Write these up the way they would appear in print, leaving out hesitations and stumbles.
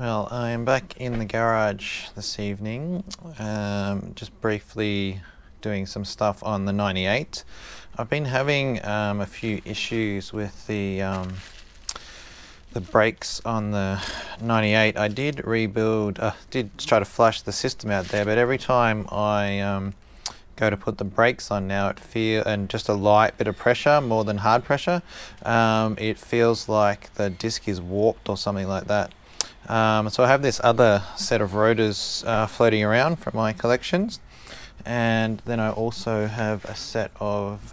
Well, I am back in the garage this evening, just briefly doing some stuff on the 98. I've been having a few issues with the brakes on the 98. I did rebuild, did try to flush the system out there, but every time I go to put the brakes on now, and just a light bit of pressure, more than hard pressure, it feels like the disc is warped or something like that. So I have this other set of rotors floating around from my collections, and then I also have a set of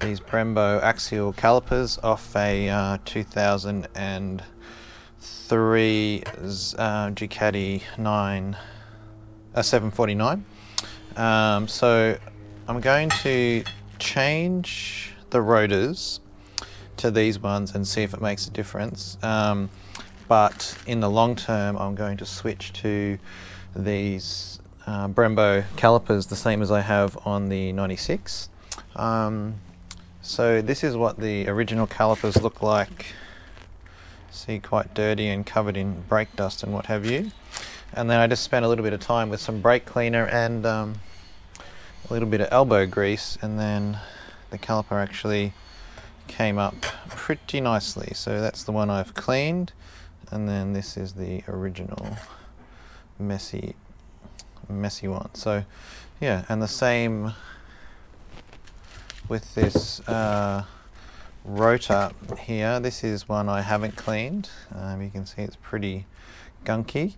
these Brembo axial calipers off a 2003 Ducati 749. So I'm going to change the rotors to these ones and see if it makes a difference. But in the long term, I'm going to switch to these Brembo calipers, the same as I have on the 96. So this is what the original calipers look like. See, quite dirty and covered in brake dust and what have you. And then I just spent a little bit of time with some brake cleaner and a little bit of elbow grease, and then the caliper actually came up pretty nicely. So that's the one I've cleaned, and then this is the original messy one. So yeah, and the same with this rotor here. This is one I haven't cleaned. You can see it's pretty gunky,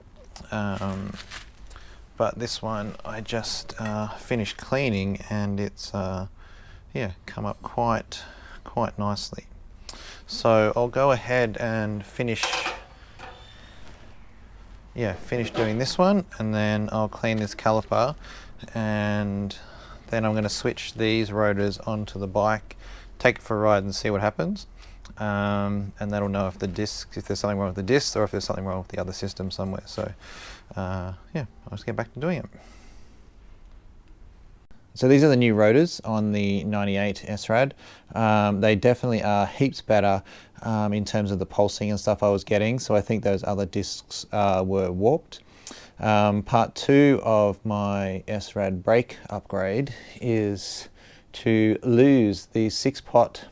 but this one I just finished cleaning, and it's yeah, come up quite nicely. So I'll go ahead and finish doing this one, and then I'll clean this caliper, and then I'm going to switch these rotors onto the bike, take it for a ride and see what happens, and that'll know if there's something wrong with the discs or if there's something wrong with the other system somewhere. So yeah, I'll just get back to doing it. So these are the new rotors on the 98 SRAD. They definitely are heaps better in terms of the pulsing and stuff I was getting, so I think those other discs were warped. Part 2 of my SRAD brake upgrade is to lose these 6-pot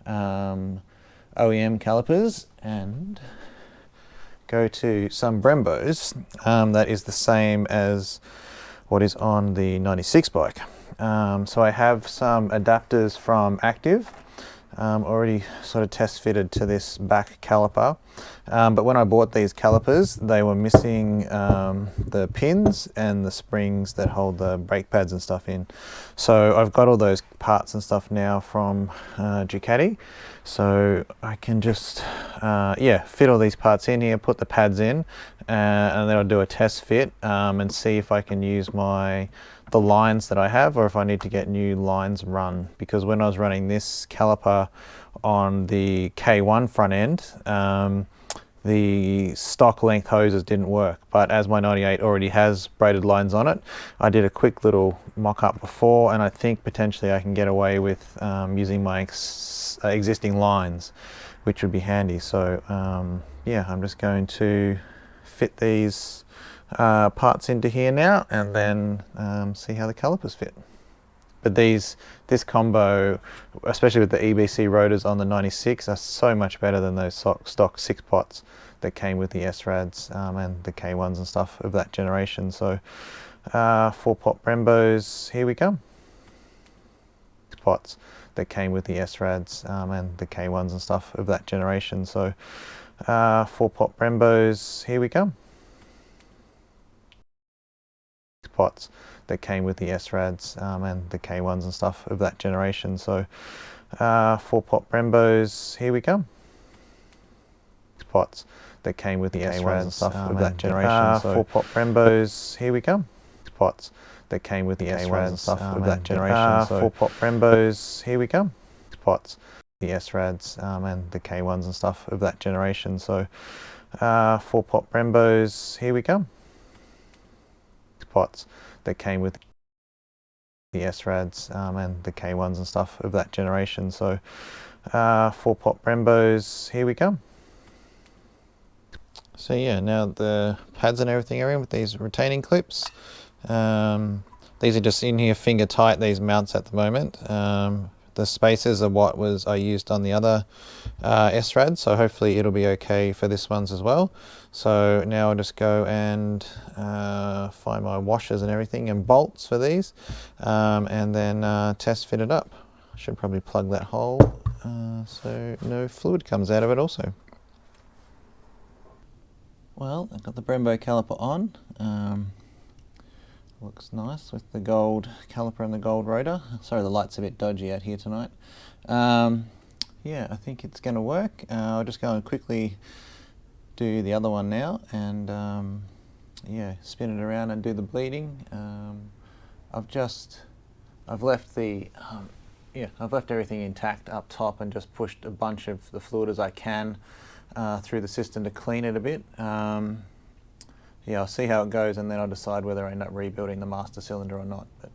OEM calipers and go to some Brembos that is the same as what is on the 96 bike. So I have some adapters from Active already sort of test fitted to this back caliper, but when I bought these calipers, they were missing the pins and the springs that hold the brake pads and stuff in. So I've got all those parts and stuff now from Ducati, so I can just yeah, fit all these parts in here, put the pads in, and then I'll do a test fit and see if I can use the lines that I have, or if I need to get new lines run, because when I was running this caliper on the K1 front end, the stock length hoses didn't work, but as my 98 already has braided lines on it, I did a quick little mock-up before, and I think potentially I can get away with using my existing lines, which would be handy. So yeah, I'm just going to fit these parts into here now, and then see how the calipers fit. But this combo, especially with the EBC rotors on the 96, are so much better than those stock 6-pots that came with the SRADs and the K1s and stuff of that generation. So 4-pot Brembos, here we come. 6-pots that came with the SRADs and the K1s and stuff of that generation. So 4-pot Brembos, here we come. Pots that came with the SRADs and the K1s and stuff of that generation. So 4-pot Brembos, here we come. Pots that came with the SRADs and stuff of that generation. So 4-pot Brembos, here we come. Pots that came with the SRADs and stuff of that generation. So 4-pot Brembos, here we come. Pots, the SRADs and the K1s and stuff of that generation. So 4-pot Brembos, here we come. Pots that came with the SRADs and the K1s and stuff of that generation. So 4-pot Brembos, here we come. So yeah, now the pads and everything are in with these retaining clips. These are just in here finger tight, these mounts at the moment. The spacers are what I used on the other SRAD, so hopefully it'll be okay for this one's as well. So now I'll just go and find my washers and everything and bolts for these, and then test fit it up. I should probably plug that hole so no fluid comes out of it also. Well, I've got the Brembo caliper on. Looks nice with the gold caliper and the gold rotor. Sorry, the light's a bit dodgy out here tonight. Yeah, I think it's going to work. I'll just go and quickly do the other one now and yeah, spin it around and do the bleeding. I've left everything intact up top and just pushed a bunch of the fluid as I can through the system to clean it a bit. Yeah, I'll see how it goes and then I'll decide whether I end up rebuilding the master cylinder or not. But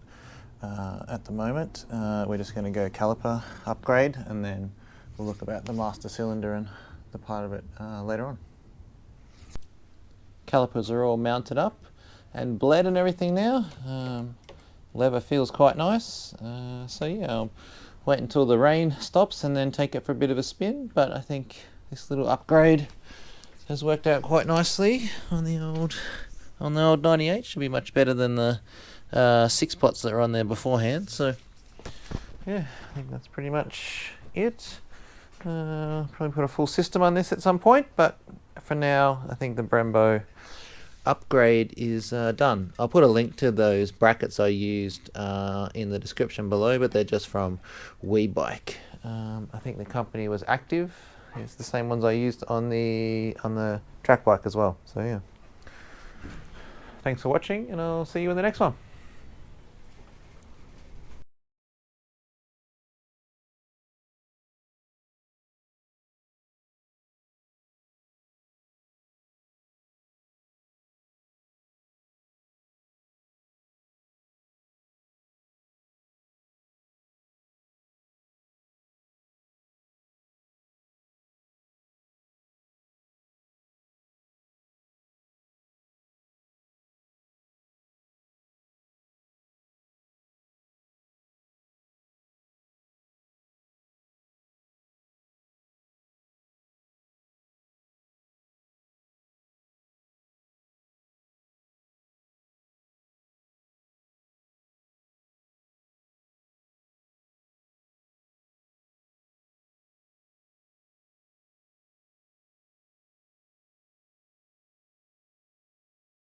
at the moment, we're just going to go caliper upgrade and then we'll look about the master cylinder and the part of it later on. Calipers are all mounted up and bled and everything now. Lever feels quite nice. So yeah, I'll wait until the rain stops and then take it for a bit of a spin. But I think this little upgrade has worked out quite nicely on the old 98. Should be much better than the 6 pots that were on there beforehand. So yeah, I think that's pretty much it. Probably put a full system on this at some point, but for now I think the Brembo upgrade is done. I'll put a link to those brackets I used in the description below, but they're just from WeBike. I think the company was Active. It's the same ones I used on the track bike as well. So yeah. Thanks for watching and I'll see you in the next one.